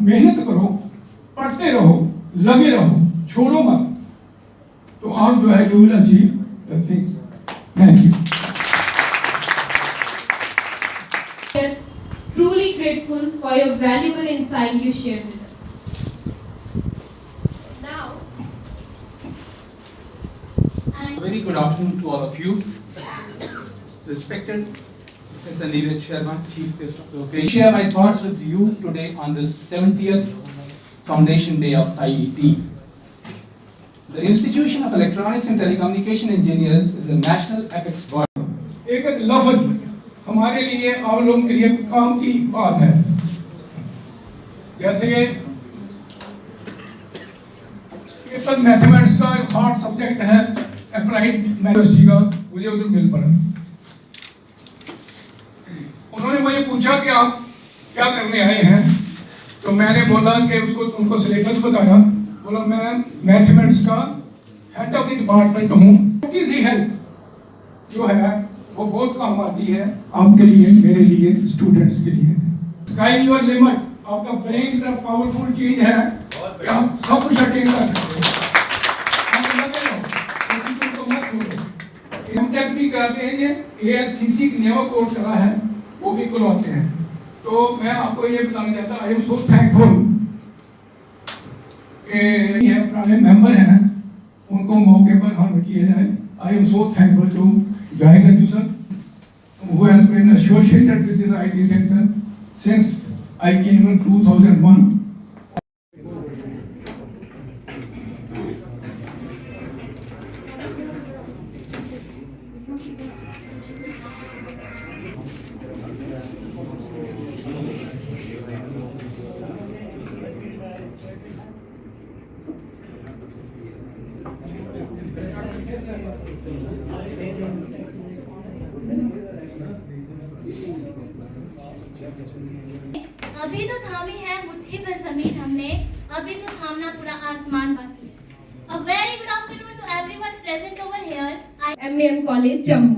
मेहनत करो, पढ़ते रहो, लगे रहो, छोड़ो मत, तो आप जो है you will achieve the things. Thank you. Truly grateful for your valuable insight you shared with us. Now, Very good afternoon to all of you. Respected Professor Neeraj Sharma, Chief Guest of the occasion. Share my thoughts with you today on this 70th Foundation Day of IET. The Institution of Electronics and Telecommunication Engineers is a national apex body. एक एक लफ्ज हमारे लिए, आप लोगों के लिए काम की बात है। जैसे ये सब मैथमेटिक्स का हार्ड सब्जेक्ट है, अप्लाइड यूनिवर्सिटी का, मुझे उधर मिल पड़ा। उन्होंने मुझे पूछा कि आप क्या करने आए हैं, तो मैंने बोला कि उनको सिलेबस बताया। बोला मैं मैथमेटिक्स का हेड ऑफ द डिपार्टमेंट हूँ। छोटी सी हेल्प जो है वो बहुत काम आती है आपके लिए, मेरे लिए, स्टूडेंट्स के लिए। स्काई योर लिमिट, आपका ब्रेन इतना पावरफुल चीज है कि आप सब कुछ अटेन कर सकते हो। आप लगे रहो, किसी चीज को मत छोड़ो। एमटेक भी कराते हैं, ये एआईसीसी की नया कोर्स चला है, वो भी करवाते हैं। तो मैं आपको ये बताना चाहता, आई एम सो थैंकफुल कि पुराने मेंबर हैं, उनको मौके पर ऑनर किया जाए। I am so thankful to Jai Ganju sir, who has been associated with this IT center since I came in 2001. अभी तो थामी है मुट्ठी पर जमीन हमने, अभी तो थामना पूरा आसमान बाकी। A very good afternoon to everyone present over here. MAM College, Jammu.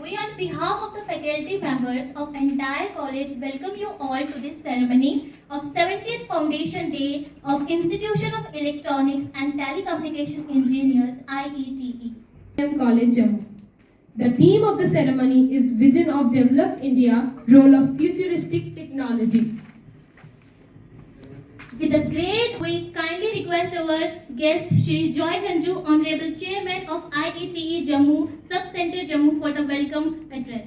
We on behalf of the faculty members of entire college welcome you all to this ceremony of 70th Foundation Day of Institution of Electronics and Telecommunication Engineers IETE. MAM College, Jammu. The theme of the ceremony is Vision of Developed India, Role of Futuristic Technology. With a great, we kindly request our guest Shri Joy Ganju, Honorable Chairman of IETE Jammu, Sub-Center Jammu for the welcome address.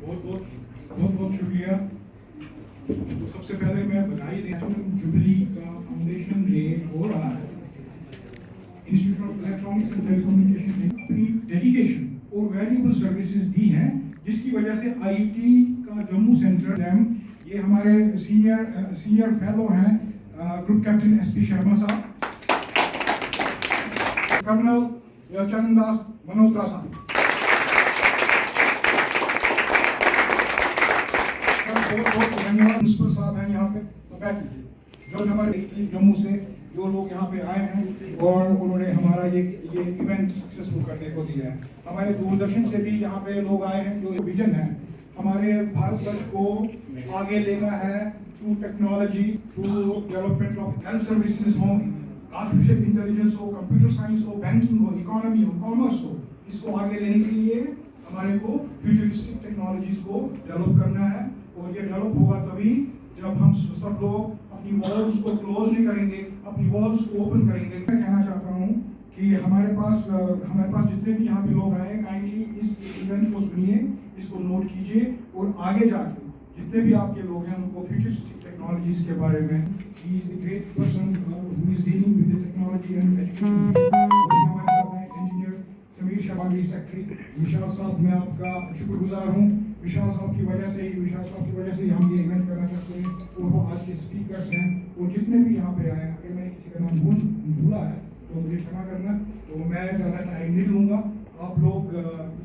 बहुत शुक्रिया। तो सबसे पहले मैं बधाई देता हूँ, jubilee का फाउंडेशन डे हो रहा है। Institute of electronics and telecommunication ने अपनी डेडिकेशन और वैल्यूएबल सर्विसेज दी हैं, जिसकी वजह से आईटी का जम्मू सेंटर ये हमारे सीनियर फेलो हैं ग्रुप कैप्टन एसपी शर्मा साहब, कर्नल चरणदास मल्होत्रा साहब, बहुत धन्यवाद। प्रिंसिपल साहब हैं यहाँ पे, जो हमारे जम्मू से जो लोग यहाँ पे आए हैं और उन्होंने हमारा ये इवेंट सक्सेसफुल करने को दिया है। हमारे दूरदर्शन से भी यहाँ पे लोग आए हैं, जो विजन है हमारे भारतवर्ष को आगे लेना है through technology, through development of health services हो, आर्टिफिशियल इंटेलिजेंस हो, कंप्यूटर साइंस हो, बैंकिंग हो, इकोनॉमी हो, कॉमर्स हो, इसको आगे लेने के लिए हमारे को फ्यूचरिस्टिक टेक्नोलॉजीज को डेवलप करना है। और ये डेवलप होगा तभी जब हम सब लोग अपनी वॉल्स को क्लोज नहीं करेंगे, अपनी वॉल्स को ओपन करेंगे। मैं कहना चाहता हूँ कि हमारे पास जितने भी यहाँ पे लोग आए, काइंडली इस इवेंट को सुनिए, इसको नोट कीजिए और आगे जाके जितने भी आपके लोग हैं उनको फ्यूचरिस्टिक टेक्नोलॉजीज के बारे में, he is the great person who is dealing with the technology and education. हमारे साथ हैं इंजीनियर समीर शबागी सेक्रेटरी। विशाल साहब, मैं आपका शुक्रगुजार हूँ। विशाल साहब की वजह से ही हम ये इवेंट करना चाहते हैं, और वो आज के स्पीकर्स हैं और जितने भी यहाँ पे आए। अगर मैंने किसी का नाम भूला है तो मुझे क्षमा करना, तो मैं ज़्यादा टाइम नहीं लूँगा। आप लोग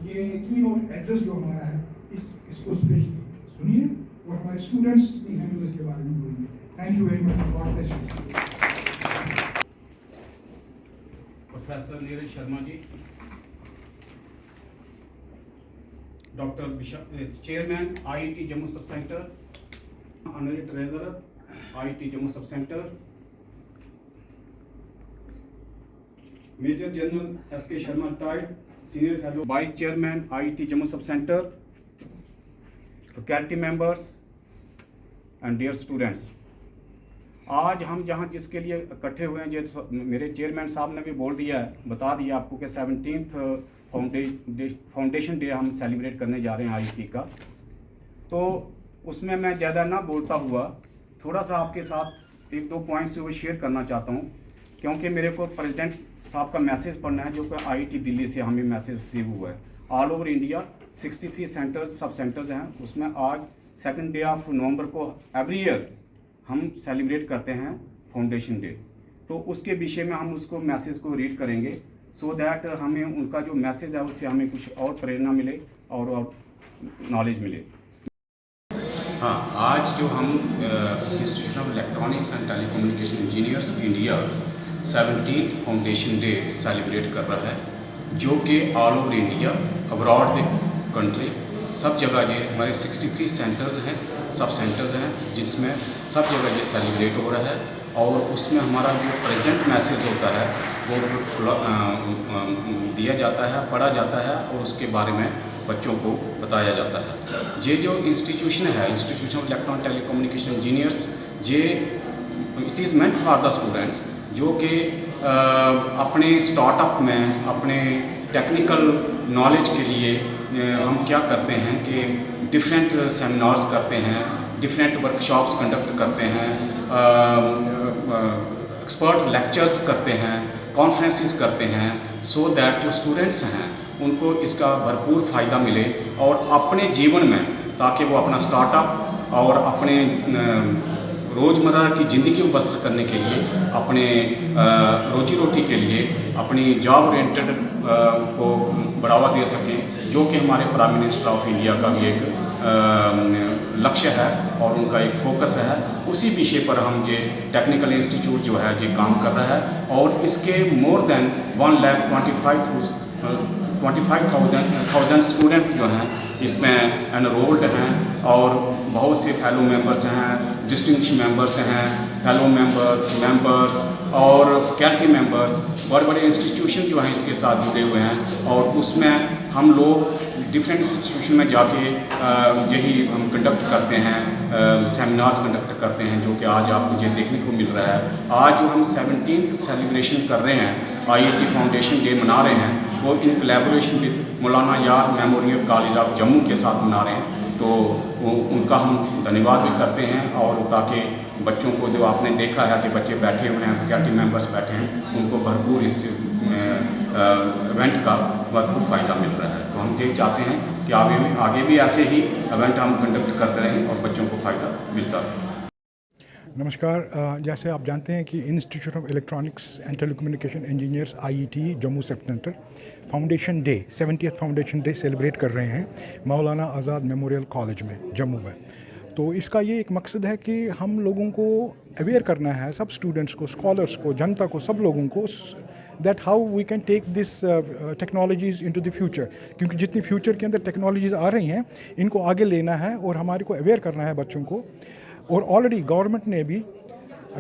ये की नोट एड्रेस जो हमारा है इसको सुनिए और हमारे स्टूडेंट्स इसके बारे में बोलेंगे। Thank you very much. God bless you. Professor Neeraj Sharma ji, doctor chairman IIT Jammu sub centre, honorary treasurer IIT Jammu sub centre, major general SK Sharma retired senior fellow, vice chairman IIT Jammu sub centre, faculty members and dear students, आज हम जहां जिसके लिए इकट्ठे हुए हैं, जैसे मेरे चेयरमैन साहब ने भी बोल दिया है, बता दिया आपको कि 17th फाउंडेशन डे हम सेलिब्रेट करने जा रहे हैं IIT का। तो उसमें मैं ज़्यादा ना बोलता हुआ थोड़ा सा आपके साथ एक दो पॉइंट्स जो शेयर करना चाहता हूँ, क्योंकि मेरे को प्रेसिडेंट साहब का मैसेज पढ़ना है, जो कि IIT दिल्ली से हमें मैसेज रिसीव हुआ है। ऑल ओवर इंडिया 63 सेंटर्स सब सेंटर्स हैं, उसमें आज 2 डे ऑफ नवंबर को एवरी ईयर हम सेलिब्रेट करते हैं फाउंडेशन डे। तो उसके विषय में हम उसको मैसेज को रीड करेंगे, सो दैट हमें उनका जो मैसेज है उससे हमें कुछ और प्रेरणा मिले और नॉलेज मिले। हाँ, आज जो हम institute of electronics and telecommunication engineers India 17th foundation day celebrate कर रहा है, जो कि all over India abroad the country सब जगह ये हमारे 63 सेंटर्स हैं, सब सेंटर्स हैं, जिसमें सब जगह ये सेलिब्रेट हो रहा है। और उसमें हमारा जो प्रेसिडेंट मैसेज होता है वो दिया जाता है, पढ़ा जाता है और उसके बारे में बच्चों को बताया जाता है। ये जो इंस्टीट्यूशन है, institution of electronic telecommunication engineers, ये it is meant for the students, जो कि अपने स्टार्टअप में अपने टेक्निकल नॉलेज के लिए हम क्या करते हैं कि डिफरेंट सेमिनार्स करते हैं, डिफरेंट वर्कशॉप्स कंडक्ट करते हैं, एक्सपर्ट लेक्चर्स करते हैं, कॉन्फ्रेंसेस करते हैं, सो दैट जो स्टूडेंट्स हैं उनको इसका भरपूर फ़ायदा मिले और अपने जीवन में, ताकि वो अपना स्टार्टअप और अपने रोज़मर्रा की ज़िंदगी को बसर करने के लिए, अपने रोजी रोटी के लिए, अपनी जॉब ओरिएंटेड को बढ़ावा दे सकें, जो कि हमारे प्राइम मिनिस्टर ऑफ इंडिया का भी एक लक्ष्य है और उनका एक फोकस है। उसी विषय पर हम ये टेक्निकल इंस्टीट्यूट जो है ये काम कर रहा है और इसके मोर देन 1,25,000 स्टूडेंट्स जो हैं इसमें एनरोल्ड हैं और बहुत से फेलो मेंबर्स हैं, डिस्टिंक्शन मेंबर्स हैं, फेलो मेंबर्स और फैकल्टी मेंबर्स, बड़े बड़े इंस्टीट्यूशन जो हैं इसके साथ जुड़े हुए हैं। और उसमें हम लोग डिफरेंट इंस्टीट्यूशन में जाके यही हम कंडक्ट करते हैं, सेमिनार्स कंडक्ट करते हैं, जो कि आज आप मुझे देखने को मिल रहा है। आज जो हम 17th सेलिब्रेशन कर रहे हैं, IIT फाउंडेशन डे मना रहे हैं, वो इन कोलैबोरेशन विद मौलाना याद मेमोरियल कॉलेज ऑफ जम्मू के साथ मना रहे हैं। तो उनका हम धन्यवाद भी करते हैं और ताकि बच्चों को, जो आपने देखा है कि बच्चे बैठे हुए हैं, फैकल्टी मेंबर्स बैठे हैं, उनको भरपूर इस इवेंट का भरपूर फ़ायदा मिल रहा है। तो हम यही चाहते हैं कि आगे भी ऐसे ही इवेंट हम कंडक्ट करते रहें और बच्चों को फ़ायदा मिलता रहे। नमस्कार। जैसे आप जानते हैं कि institute of electronics and telecommunication engineers IIT Jammu sub centre foundation day 70th foundation day celebrate कर रहे हैं मौलाना आज़ाद मेमोरियल कॉलेज में जम्मू में। तो इसका ये एक मकसद है कि हम लोगों को अवेयर करना है, सब स्टूडेंट्स को, स्कॉलर्स को, जनता को, सब लोगों को, that how we can take this technologies into the future, क्योंकि जितनी फ्यूचर के अंदर टेक्नोलॉजीज़ आ रही हैं इनको आगे लेना है और हमारे को अवेयर करना है बच्चों को। और ऑलरेडी गवर्नमेंट ने भी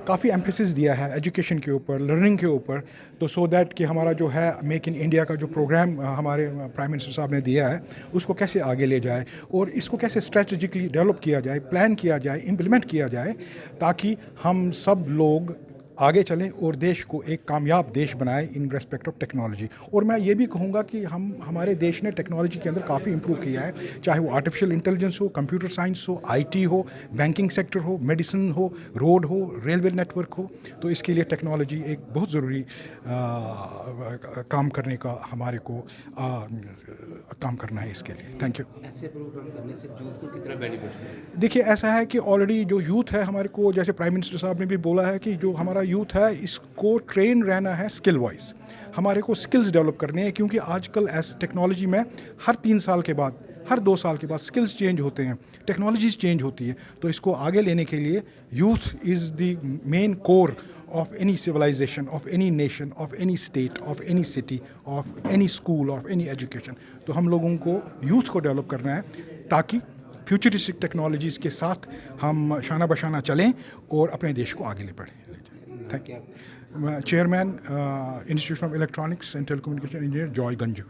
काफ़ी एम्फेसिस दिया है एजुकेशन के ऊपर, लर्निंग के ऊपर, तो सो दैट कि हमारा जो है मेक इन इंडिया का जो प्रोग्राम हमारे प्राइम मिनिस्टर साहब ने दिया है उसको कैसे आगे ले जाए और इसको कैसे स्ट्रेटजिकली डेवलप किया जाए, प्लान किया जाए, इम्प्लीमेंट किया जाए, ताकि हम सब लोग आगे चलें और देश को एक कामयाब देश बनाए इन रेस्पेक्ट ऑफ टेक्नोलॉजी। और मैं ये भी कहूँगा कि हमारे देश ने टेक्नोलॉजी के अंदर काफ़ी इंप्रूव किया है, चाहे वो आर्टिफिशियल इंटेलिजेंस हो, कंप्यूटर साइंस हो, IT हो, बैंकिंग सेक्टर हो, मेडिसिन हो, रोड हो, रेलवे नेटवर्क हो। तो इसके लिए टेक्नोलॉजी एक बहुत ज़रूरी काम करने का हमारे को काम करना है इसके लिए। Thank you. ऐसे प्रोग्राम करने से यूथ को कितना बेनिफिट? देखिए, ऐसा है कि ऑलरेडी जो यूथ है हमारे को, जैसे प्राइम मिनिस्टर साहब ने भी बोला है कि जो हमारा यूथ है इसको ट्रेन रहना है स्किल वाइज, हमारे को स्किल्स डेवलप करने हैं, क्योंकि आजकल ऐसे टेक्नोलॉजी में हर 3 साल के बाद हर 2 साल के बाद स्किल्स चेंज होते हैं, टेक्नोलॉजीज चेंज होती है, तो इसको आगे लेने के लिए youth is the main core of any civilization, of any nation, of any state, of any city, of any school, of any education. तो हम लोगों को यूथ को डेवलप करना है ताकि फ्यूचरिस्टिक टेक्नोलॉजीज़ के साथ हम शाना बशाना चलें और अपने देश को आगे ले बढ़ें। Thank you. Chairman institute of electronics and telecommunication engineer Joy Ganj.